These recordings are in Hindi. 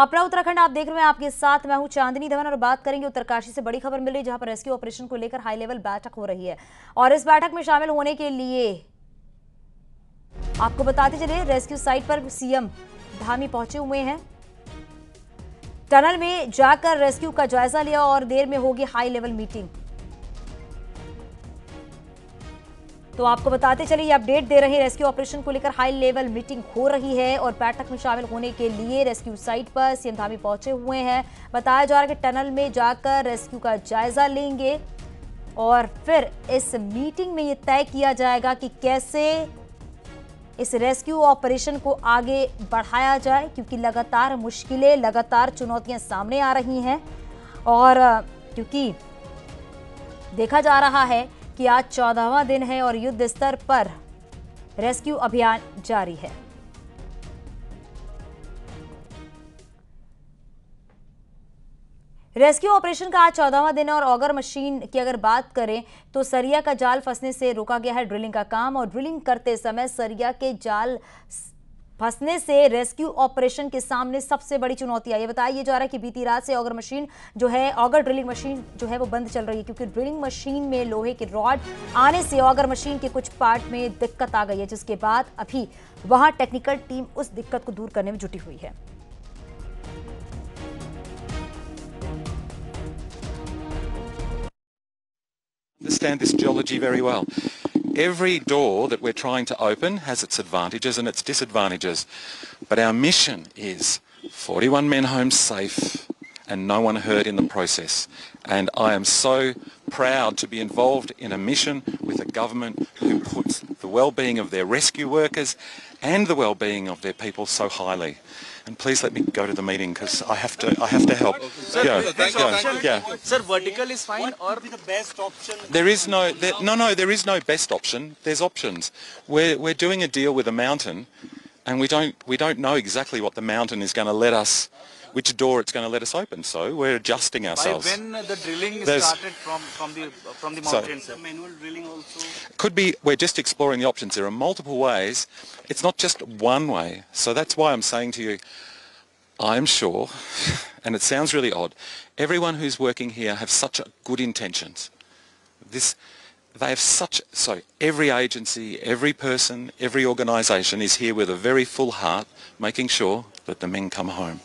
अपना उत्तराखंड आप देख रहे हैं, आपके साथ मैं हूं चांदनी धवन और बात करेंगे उत्तरकाशी से। बड़ी खबर मिल रही है जहां पर रेस्क्यू ऑपरेशन को लेकर हाई लेवल बैठक हो रही है और इस बैठक में शामिल होने के लिए आपको बताते चले रेस्क्यू साइट पर सीएम धामी पहुंचे हुए हैं। टनल में जाकर रेस्क्यू का जायजा लिया और देर में होगी हाई लेवल मीटिंग। तो आपको बताते चलिए ये अपडेट दे रहे हैं, रेस्क्यू ऑपरेशन को लेकर हाई लेवल मीटिंग हो रही है और बैठक में शामिल होने के लिए रेस्क्यू साइट पर सीएम धामी पहुंचे हुए हैं। बताया जा रहा है कि टनल में जाकर रेस्क्यू का जायजा लेंगे और फिर इस मीटिंग में ये तय किया जाएगा कि कैसे इस रेस्क्यू ऑपरेशन को आगे बढ़ाया जाए, क्योंकि लगातार मुश्किलें, लगातार चुनौतियां सामने आ रही हैं और क्योंकि देखा जा रहा है कि आज 14वां दिन है और युद्ध स्तर पर रेस्क्यू अभियान जारी है। रेस्क्यू ऑपरेशन का आज 14वां दिन है और ऑगर मशीन की अगर बात करें तो सरिया का जाल फंसने से रोका गया है ड्रिलिंग का काम और ड्रिलिंग करते समय सरिया के जाल फंसने से रेस्क्यू ऑपरेशन के सामने सबसे बड़ी चुनौती आई है। बताया जा रहा है कि बीती रात से ऑगर मशीन जो है, ऑगर ड्रिलिंग मशीन जो है वो बंद चल रही है, क्योंकि ड्रिलिंग मशीन में लोहे के रॉड आने से ऑगर मशीन के कुछ पार्ट में दिक्कत आ गई है, जिसके बाद अभी वहां टेक्निकल टीम उस दिक्कत को दूर करने में जुटी हुई है। Understand this geology very well. Every door that we're trying to open has its advantages and its disadvantages, but our mission is 41 men home safe and no one hurt in the process. And I am so proud to be involved in a mission with a government who puts the well-being of their rescue workers and the well-being of their people so highly. And please let me go to the meeting because I have to help. Sir, Yeah. Sir, vertical is fine or the best option? There is there is no best option. There's options. We're doing a deal with a mountain, and we don't know exactly what the mountain is going to let us, which door it's going to let us open. So we're adjusting ourselves. By when the drilling started from the mountain, sir? Manual drilling also? Could be. We're just exploring the options. There are multiple ways. It's not just one way. So that's why I'm saying to you, I'm sure, and it sounds really odd, everyone who's working here have such good intentions. Every agency, every person, every organisation is here with a very full heart, making sure that the men come home.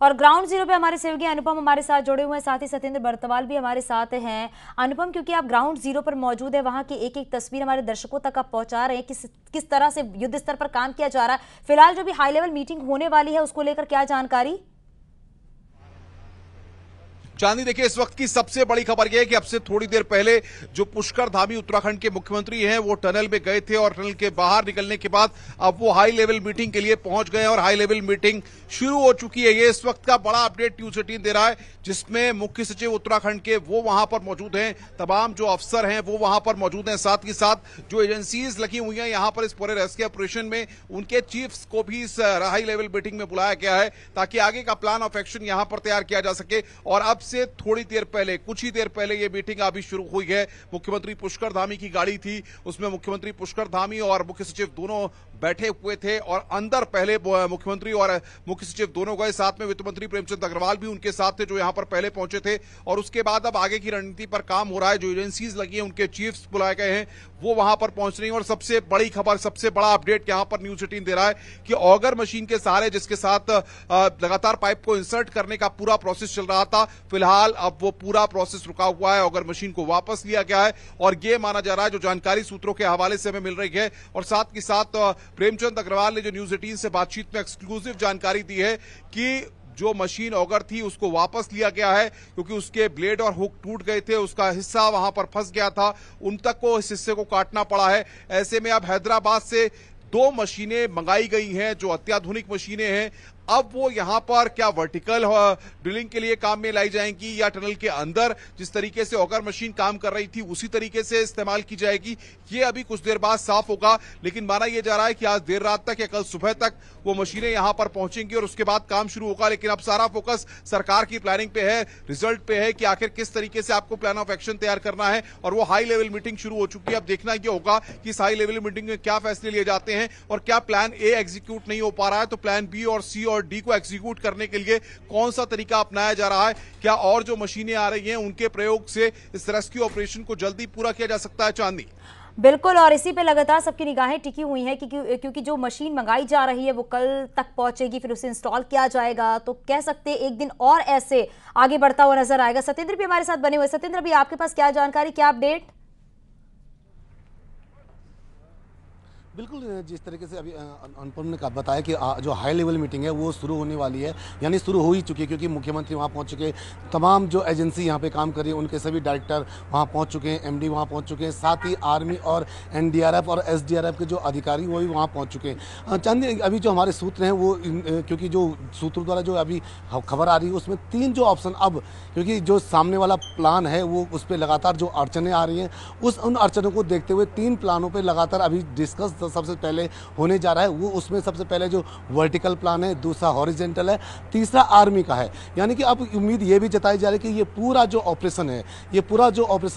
और ग्राउंड जीरो पे हमारे सहयोगी अनुपम हमारे साथ जुड़े हुए हैं, साथ ही सत्येंद्र बर्तवाल भी हमारे साथ हैं। अनुपम, क्योंकि आप ग्राउंड जीरो पर मौजूद है, वहां की एक एक तस्वीर हमारे दर्शकों तक आप पहुंचा रहे हैं, किस तरह से युद्ध स्तर पर काम किया जा रहा है। फिलहाल जो भी हाई लेवल मीटिंग होने वाली है उसको लेकर क्या जानकारी? चांदी, देखिए इस वक्त की सबसे बड़ी खबर यह है कि अब से थोड़ी देर पहले जो पुष्कर धामी उत्तराखंड के मुख्यमंत्री हैं वो टनल में गए थे और टनल के बाहर निकलने के बाद अब वो हाई लेवल मीटिंग के लिए पहुंच गए और हाई लेवल मीटिंग शुरू हो चुकी है। ये इस वक्त का बड़ा अपडेट न्यूज 18 दे रहा है, जिसमें मुख्य सचिव उत्तराखंड के वो वहां पर मौजूद हैं, तमाम जो अफसर हैं वो वहां पर मौजूद हैं, साथ ही साथ जो एजेंसीज लगी हुई हैं यहां पर इस पूरे रेस्क्यू ऑपरेशन में उनके चीफ्स को भी इस हाई लेवल मीटिंग में बुलाया गया है ताकि आगे का प्लान ऑफ एक्शन यहां पर तैयार किया जा सके। और अब से थोड़ी देर पहले, कुछ ही देर पहले ये मीटिंग अभी शुरू हुई है। मुख्यमंत्री पुष्कर धामी की गाड़ी थी, उसमें मुख्यमंत्री पुष्कर धामी और मुख्य सचिव दोनों बैठे हुए थे और अंदर पहले मुख्यमंत्री और मुख्य सचिव दोनों गए, साथ में वित्त मंत्री प्रेमचंद अग्रवाल भी उनके साथ थे जो यहां पर पहले पहुंचे थे। और उसके बाद अब आगे की रणनीति पर काम हो रहा है, जो एजेंसीज लगी हैं उनके चीफ्स बुलाए गए हैं वो वहां पर पहुंच रही हैं। और सबसे बड़ी खबर, सबसे बड़ा अपडेट यहां पर न्यूज 18 दे रहा है कि ऑगर मशीन के सहारे, जिसके साथ लगातार पाइप को इंसर्ट करने का पूरा प्रोसेस चल रहा था, फिलहाल अब वो पूरा प्रोसेस रुका हुआ है, ऑगर मशीन को वापस लिया गया है। और ये माना जा रहा है, जो जानकारी सूत्रों के हवाले से हमें मिल रही है और साथ ही साथ प्रेमचंद अग्रवाल ने जो न्यूज 18 से बातचीत में एक्सक्लूसिव जानकारी दी है कि जो मशीन ऑगर थी उसको वापस लिया गया है, क्योंकि उसके ब्लेड और हुक टूट गए थे, उसका हिस्सा वहां पर फंस गया था, उन तक को इस हिस्से को काटना पड़ा है। ऐसे में अब हैदराबाद से 2 मशीनें मंगाई गई हैं जो अत्याधुनिक मशीनें हैं। अब वो यहां पर क्या वर्टिकल ड्रिलिंग के लिए काम में लाई जाएंगी या टनल के अंदर जिस तरीके से ऑगर मशीन काम कर रही थी उसी तरीके से इस्तेमाल की जाएगी, ये अभी कुछ देर बाद साफ होगा। लेकिन माना यह जा रहा है कि आज देर रात तक या कल सुबह तक वो मशीनें यहां पर पहुंचेंगी और उसके बाद काम शुरू होगा। लेकिन अब सारा फोकस सरकार की प्लानिंग पे है, रिजल्ट पे है कि आखिर किस तरीके से आपको प्लान ऑफ एक्शन तैयार करना है। और वो हाई लेवल मीटिंग शुरू हो चुकी है। अब देखना यह होगा कि इस हाई लेवल मीटिंग में क्या फैसले लिए जाते हैं और क्या प्लान ए एग्जीक्यूट नहीं हो पा रहा है तो प्लान बी और सी और और डी को एग्जीक्यूट करने के लिए कौन सा तरीका अपनाया जा रहा है? क्या और जो मशीनें आ रही हैं उनके प्रयोग से इस रेस्क्यू ऑपरेशन को जल्दी पूरा किया जा सकता है? चांदनी। बिल्कुल, और इसी पे लगातार सबकी निगाहें टिकी हुई हैं क्योंकि जो मशीन मंगाई जा रही है वो कल तक पहुंचेगी, फिर उसे इंस्टॉल किया जाएगा, तो कह सकते हैं एक दिन और ऐसे आगे बढ़ता हुआ नजर आएगा। सत्येंद्र भी हमारे साथ बने हुए। सत्येंद्र, अभी आपके पास क्या जानकारी, क्या अपडेट? बिल्कुल, जिस तरीके से अभी अनुपम ने बताया कि जो हाई लेवल मीटिंग है वो शुरू होने वाली है, यानी शुरू हो ही चुकी है, क्योंकि मुख्यमंत्री वहाँ पहुँच चुके हैं। तमाम जो एजेंसी यहाँ पे काम कर रही है उनके सभी डायरेक्टर वहाँ पहुँच चुके हैं, एमडी वहाँ पहुँच चुके हैं, साथ ही आर्मी और एनडीआरएफ और एसडीआरएफ के जो अधिकारी वो भी वहाँ पहुँच चुके हैं। चांदनी, अभी जो हमारे सूत्र हैं वो क्योंकि जो सूत्रों द्वारा जो अभी खबर आ रही है उसमें 3 जो ऑप्शन, अब क्योंकि जो सामने वाला प्लान है वो उस पर लगातार जो अड़चनें आ रही हैं उन अड़चनों को देखते हुए 3 प्लानों पर लगातार अभी डिस्कस सबसे पहले होने जा रहा है। वो उसमें सबसे पहले जो वर्टिकल प्लान है, दूसरा हॉरिजेंटल है, तीसरा आर्मी का है। यानी कि अब उम्मीद ये भी जताई जा रही है कि ये पूरा जो ऑपरेशन है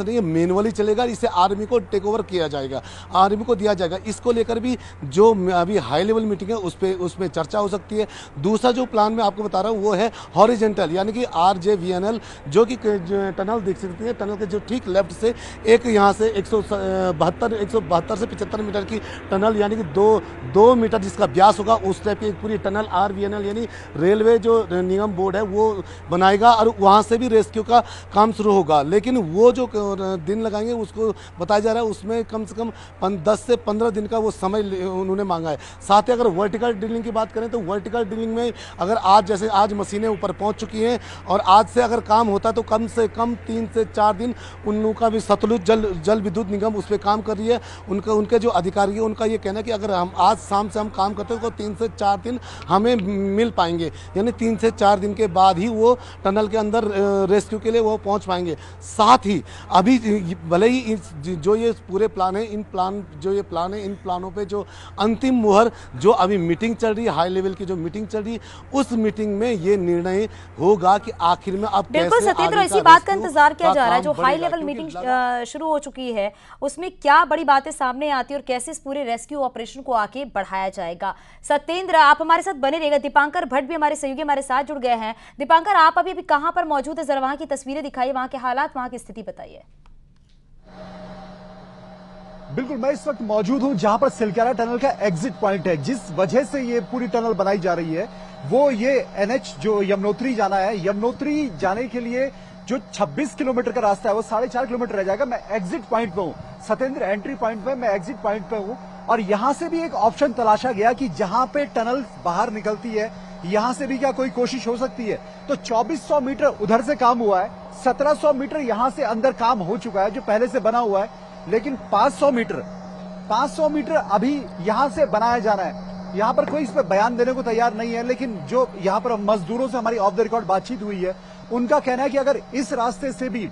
ये मैनुअली चलेगा, इसे आर्मी को टेक ओवर किया जाएगा, आर्मी को दिया जाएगा। इसको लेकर भी जो अभी हाई लेवल मीटिंग है उसमें चर्चा हो सकती है। दूसरा जो प्लान मैं आपको बता रहा हूँ वो है हॉरिजेंटल, यानी कि RJVNL, जो कि टनल देख सकती है, टनल के जो ठीक लेफ्ट से एक यहाँ से 172 से 75 मीटर की टनल, यानी कि 2 मीटर जिसका व्यास होगा उस टाइप की एक पूरी टनल RVNL यानी रेलवे जो निगम बोर्ड है वो बनाएगा, और वहाँ से भी रेस्क्यू का काम शुरू होगा। लेकिन वो जो दिन लगाएंगे उसको बताया जा रहा है उसमें कम से कम 10 से 15 दिन का वो समय उन्होंने मांगा है। साथ ही अगर वर्टिकल ड्रिलिंग की बात करें तो वर्टिकल ड्रिलिंग में अगर आज मशीनें ऊपर पहुँच चुकी हैं और आज से अगर काम होता तो कम से कम 3 से 4 दिन उनका भी सतलुज जल विद्युत निगम उस पर काम कर रही है। उनके जो अधिकारी है उनका ये कहना है कि अगर हम आज शाम से हम काम करते हैं तो 3 से 4 दिन हमें मिल पाएंगे, यानी 3 से 4 दिन के बाद ही वो टनल के अंदर रेस्क्यू के लिए वो पहुंच पाएंगे। साथ ही अभी भले ही जो ये पूरे प्लान है, इन प्लानों पे जो अंतिम मुहर जो अभी मीटिंग चल रही है, हाई लेवल की जो मीटिंग चल रही है, उस मीटिंग में ये निर्णय होगा कि आखिर में अब बिल्कुल सत्येंद्र, इसी बात का इंतजार किया जा रहा है। जो हाई लेवल मीटिंग शुरू हो चुकी है उसमें क्या बड़ी बातें सामने आती है और कैसे इस पूरे रेस्क्यू ऑपरेशन को आगे बढ़ाया जाएगा। सत्येंद्र, आप हमारे साथ बने रहिएगा। दीपांकर भट्ट भी हमारे सहयोगी हमारे साथ जुड़ गए हैं। दीपांकर, आप अभी कहां पर मौजूद है, जरा वहां की तस्वीरें दिखाइए, वहां के हालात, वहां की स्थिति बताइए। बिल्कुल, मैं इस वक्त मौजूद हूं जहां पर सिलक्यारा टनल का एग्जिट पॉइंट है। जिस वजह से ये पूरी टनल बनाई जा रही है वो ये NH जो यमुनोत्री जाना है, यमुनोत्री जाने के लिए जो 26 किलोमीटर का रास्ता है वो 4.5 किलोमीटर रह जाएगा। मैं एग्जिट पॉइंट पे हूं, सत्येंद्र एंट्री पॉइंट पे, मैं एग्जिट पॉइंट पे हूं और यहां से भी एक ऑप्शन तलाशा गया कि जहां पे टनल बाहर निकलती है यहां से भी क्या कोई कोशिश हो सकती है। तो 2400 मीटर उधर से काम हुआ है, 1700 मीटर यहां से अंदर काम हो चुका है जो पहले से बना हुआ है, लेकिन 500 मीटर अभी यहां से बनाया जाना है। यहां पर कोई इस पर बयान देने को तैयार नहीं है, लेकिन जो यहां पर मजदूरों से हमारी ऑफ द रिकॉर्ड बातचीत हुई है उनका कहना है कि अगर इस रास्ते से भी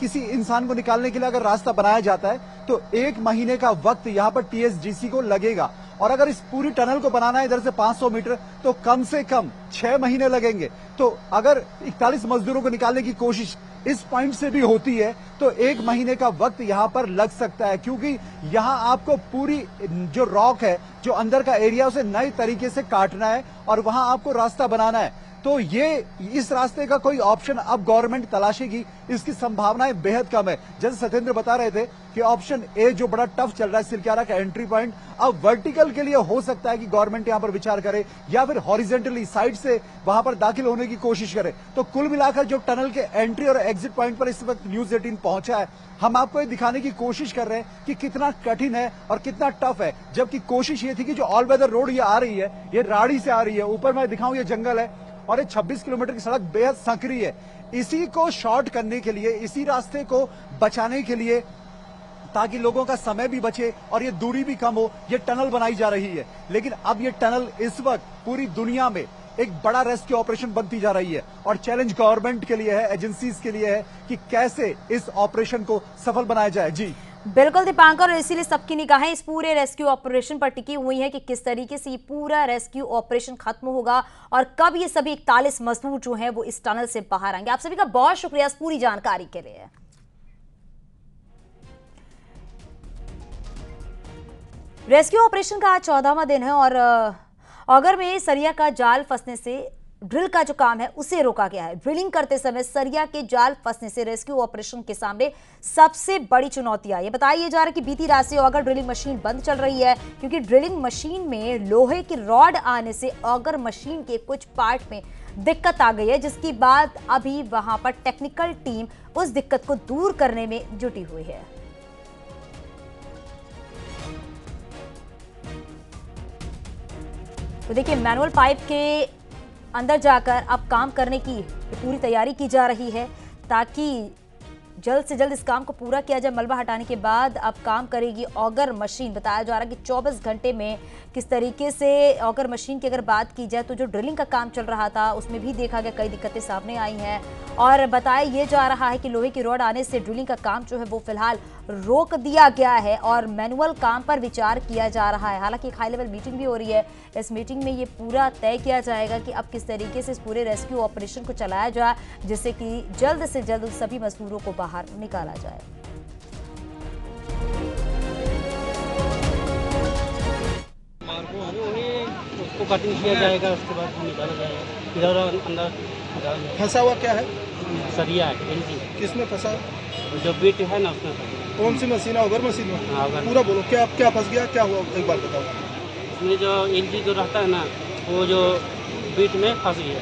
किसी इंसान को निकालने के लिए अगर रास्ता बनाया जाता है तो 1 महीने का वक्त यहां पर TSGC को लगेगा, और अगर इस पूरी टनल को बनाना है इधर से 500 मीटर तो कम से कम 6 महीने लगेंगे। तो अगर 41 मजदूरों को निकालने की कोशिश इस पॉइंट से भी होती है तो 1 महीने का वक्त यहां पर लग सकता है, क्योंकि यहां आपको पूरी जो रॉक है, जो अंदर का एरिया, उसे नए तरीके से काटना है और वहां आपको रास्ता बनाना है। तो ये इस रास्ते का कोई ऑप्शन अब गवर्नमेंट तलाशेगी, इसकी संभावनाएं बेहद कम है। जैसे सत्येंद्र बता रहे थे कि ऑप्शन ए जो बड़ा टफ चल रहा है सिलक्यारा का एंट्री पॉइंट, अब वर्टिकल के लिए हो सकता है कि गवर्नमेंट यहां पर विचार करे या फिर हॉरिजेंटली साइड से वहां पर दाखिल होने की कोशिश करे। तो कुल मिलाकर जो टनल के एंट्री और एग्जिट पॉइंट पर इस वक्त न्यूज 18 पहुंचा है, हम आपको ये दिखाने की कोशिश कर रहे हैं कि कितना कठिन है और कितना टफ है। जबकि कोशिश ये थी कि जो ऑल वेदर रोड ये आ रही है ये राड़ी से आ रही है, ऊपर मैं दिखाऊं ये जंगल है और ये 26 किलोमीटर की सड़क बेहद संकरी है। इसी को शॉर्ट करने के लिए, इसी रास्ते को बचाने के लिए, ताकि लोगों का समय भी बचे और ये दूरी भी कम हो, ये टनल बनाई जा रही है। लेकिन अब ये टनल इस वक्त पूरी दुनिया में एक बड़ा रेस्क्यू ऑपरेशन बनती जा रही है और चैलेंज गवर्नमेंट के लिए है, एजेंसीज के लिए है कि कैसे इस ऑपरेशन को सफल बनाया जाए। जी बिल्कुल दीपांकर, और इसीलिए सबकी निगाहें इस पूरे रेस्क्यू ऑपरेशन पर टिकी हुई है कि किस तरीके से ये पूरा रेस्क्यू ऑपरेशन खत्म होगा और कब ये सभी 41 मजदूर जो हैं वो इस टनल से बाहर आएंगे। आप सभी का बहुत शुक्रिया इस पूरी जानकारी के लिए। रेस्क्यू ऑपरेशन का आज 14वां दिन है ऑगर में सरिया का जाल फंसने से ड्रिल का जो काम है उसे रोका गया है। ड्रिलिंग करते समय सरिया के जाल फंसने से रेस्क्यू ऑपरेशन के सामने सबसे बड़ी चुनौती आई है। बताया जा रहा है कि बीती रात से ऑगर ड्रिलिंग मशीन बंद चल रही है क्योंकि ड्रिलिंग मशीन में लोहे की रॉड आने से ऑगर मशीन के कुछ पार्ट में दिक्कत आ गई है, जिसकी बाद अभी वहां पर टेक्निकल टीम उस दिक्कत को दूर करने में जुटी हुई है। तो देखिए, मैनुअल पाइप के अंदर जाकर अब काम करने की पूरी तैयारी की जा रही है ताकि जल्द से जल्द इस काम को पूरा किया जाए। मलबा हटाने के बाद अब काम करेगी ऑगर मशीन। बताया जा रहा है कि 24 घंटे में किस तरीके से ऑगर मशीन की अगर बात की जाए तो जो ड्रिलिंग का काम चल रहा था उसमें भी देखा गया कई दिक्कतें सामने आई हैं और बताया ये जा रहा है कि लोहे की रॉड आने से ड्रिलिंग का काम जो है वो फिलहाल रोक दिया गया है और मैनुअल काम पर विचार किया जा रहा है। हालांकि एक हाई लेवल मीटिंग भी हो रही है। इस मीटिंग में ये पूरा तय किया जाएगा कि अब किस तरीके से इस पूरे रेस्क्यू ऑपरेशन को चलाया जाए जिससे कि जल्द से जल्द उन सभी मजदूरों को बाहर निकाला जाए। उसको कटिंग किया जाएगा, उसके बाद निकाला जाएगा। इधर अंदर फंसा हुआ क्या है? सरिया है। एलजी किसमें फंसा? जो बीट है ना उसमें फंसा। कौन सी मशीन है? ऑगर मशीन में? हाँ, पूरा बोलो, क्या फंस गया, क्या हुआ एक बार बताओ। उसमें जो एलजी जो रहता है ना वो जो बीट में फंस गया।